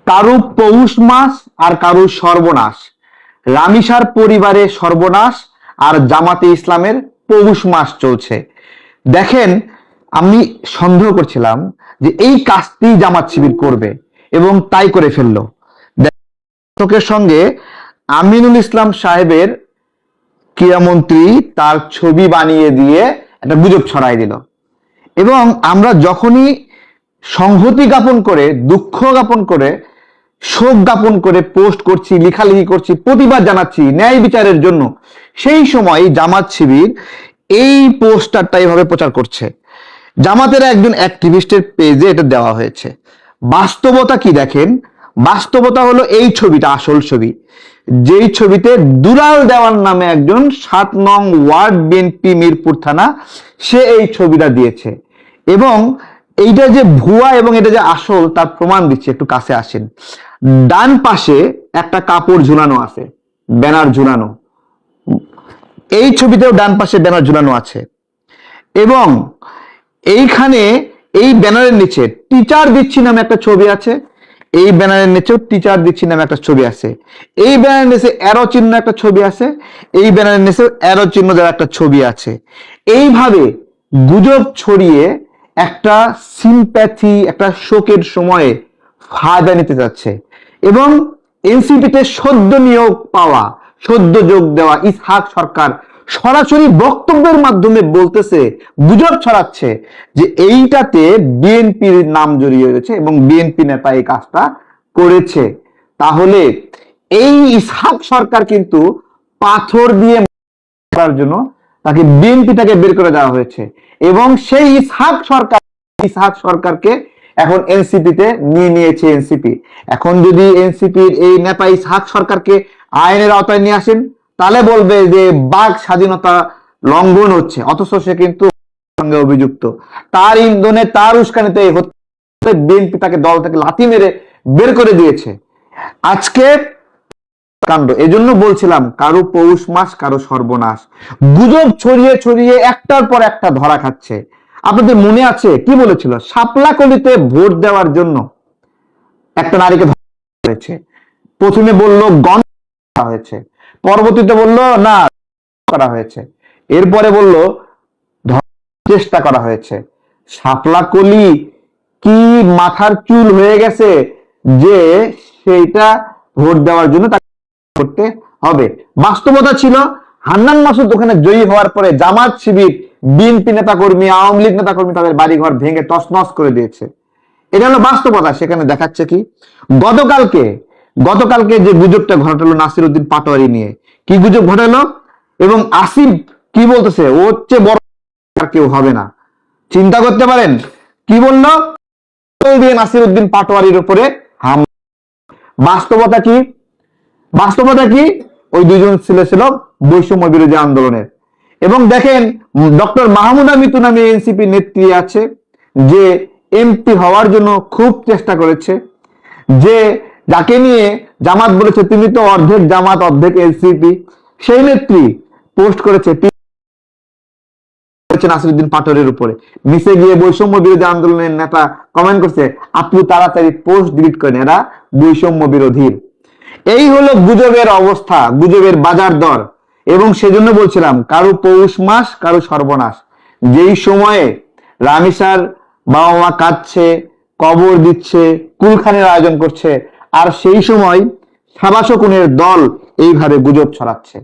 কারু পৌষ মাস আর কারু সর্বনাশ, রামিসার পরিবারে সর্বনাশ আর জামাতে ইসলামের পৌষ মাস চলছে। দেখেন, আমি সন্দেহ করছিলাম যে এই কাজটি জামাত শিবির করবে এবং তাই করে ফেললো। দর্শকের সঙ্গে আমিনুল ইসলাম সাহেবের ক্রীড়ামন্ত্রী তার ছবি বানিয়ে দিয়ে একটা গুজব ছড়াই দিল, এবং আমরা যখনই সংহতি জ্ঞাপন করে, দুঃখ জ্ঞাপন করে, শোক জ্ঞাপন করে পোস্ট করছি, লেখালেখি করছি, প্রতিবাদ জানাচ্ছি ন্যায় বিচারের জন্য, সেই সময় জামাত শিবির এই পোস্টারটা এইভাবে প্রচার করছে। জামাতের একজন অ্যাক্টিভিস্টের পেজে এটা দেওয়া হয়েছে। বাস্তবতা কি দেখেন, বাস্তবতা হলো এই ছবিটা আসল ছবি, যেই ছবিতে দুলাল দেওয়ান নামে একজন 7 নং ওয়ার্ড বিএনপি মিরপুর থানা, সে এই ছবিটা দিয়েছে। এবং এইটা যে ভুয়া এবং এটা যে আসল তার প্রমাণ দিচ্ছে। একটু কাছে আসেন। ডান পাশে একটা কাপড় ঝুলানো আছে, ব্যানার ঝুলানো। এই ছবিতেও ডান পাশে ব্যানার ঝুলানো আছে, এবং এইখানে এই ব্যানারের নিচে টিচার দিচ্ছি নামে একটা ছবি আছে। এই ব্যানারের নিচেও টিচার দিচ্ছি নামে একটা ছবি আছে। এই ব্যানারের নিচে অ্যারো চিহ্ন একটা ছবি আছে। এই ব্যানারের নিচে অ্যারো চিহ্ন দেওয়া একটা ছবি আছে। এইভাবে গুজব ছড়িয়ে একটা সিম্প্যাথি, একটা শোকের সময়ে ফায়দা নিতে যাচ্ছে। এবং এনসিপিতে সদ্য নিয়োগ পাওয়া, সদ্য যোগ দেওয়া ইসহাক সরকার সরাসরি বক্তব্যের মাধ্যমে বলতেছে, গুজব ছড়াচ্ছে যে এইটাতে বিএনপির নাম জড়িয়ে রয়েছে এবং বিএনপি নেতা এই কাজটা করেছে। তাহলে এই ইসহাক সরকার কিন্তু পাথর দিয়ে করার জন্য তাকে বিএনপিটাকে বের করে দেওয়া হয়েছে, এবং সেই ইসহাক সরকারকে এখন এনসিপিতে নিয়ে নিয়েছে এনসিপি। এখন যদি এনসিপির এই নেতা ইসহাক সরকারকে আইনের আওতায় নিয়ে আসেন, তাহলে বলবে যে বাক স্বাধীনতা লঙ্ঘন হচ্ছে, অথচ সে কিন্তু সঙ্গে অভিযুক্ত। তার ইন্ধনে, তার উস্কানিতে বিএনপি তাকে দল থেকে লাথি মেরে বের করে দিয়েছে। আজকে কাণ্ড। এজন্য বলছিলাম কারো পৌষ মাস কারো সর্বনাশ। গুজব ছড়িয়ে ছড়িয়ে একটার পর একটা ধরা খাচ্ছে। আপনাদের মনে আছে কি বলেছিল? শাপলাকলিতে ভোট দেওয়ার জন্য একটা নারীকে ধরা হয়েছে। প্রথমে বলল গণ করা হয়েছে, পরবর্তীতে বলল না করা হয়েছে, এরপরে বলল চেষ্টা করা হয়েছে। শাপলাকলি কি মাথার চুল হয়ে গেছে যে সেইটা ভোট দেওয়ার জন্য করতে হবে? বাস্তবতা ছিল হান্নান মাসুদ ওখানে জয়ী হওয়ার পরে জামাত শিবির, বিএনপি নেতাকর্মী, আওয়ামী লীগ নেতাকর্মী তাদের বাড়িঘর ভেঙে তছনছ করে দিয়েছে। এটা হলো বাস্তবতা। সেখানে দেখাচ্ছে কি, গতকালকে যে গুজবটা ঘটালো নাসির উদ্দিন পাটোয়ারি নিয়ে, কি গুজব ঘটালো? এবং আসিফ কি বলতেছে, ও হচ্ছে বড় কেউ হবে না। চিন্তা করতে পারেন কি বললো? নাসির উদ্দিন পাটোয়ারির উপরে হামলা। বাস্তবতা কি? ওই দুইজন ছিল বৈষম্য বিরোধী আন্দোলনের। এবং দেখেন, ডক্টর মাহমুদা মিতু নামে এনসিপি নেত্রী আছে, যে এমপি হওয়ার জন্য খুব চেষ্টা করেছে, যে যাকে নিয়ে জামাত বলেছে তিনি তো অর্ধেক জামাত অর্ধেক এনসিপি, সেই নেত্রী পোস্ট করেছে নাসিরউদ্দিন পাটোয়ারির উপরে। নিচে গিয়ে বৈষম্য বিরোধী আন্দোলনের নেতা কমেন্ট করছে, আপনি তাড়াতাড়ি পোস্ট ডিলিট করেন, এরা বৈষম্য বিরোধীর। এই হলো গুজবের অবস্থা, গুজবের বাজার দর। এবং সেজন্য বলছিলাম কারো পৌষ মাস কারো সর্বনাশ। যেই সময়ে রামিসার বাবা মা কাঁদছে, কবর দিচ্ছে, কুলখানের আয়োজন করছে, আর সেই সময় সাবাসকনের দল এইভাবে গুজব ছড়াচ্ছে।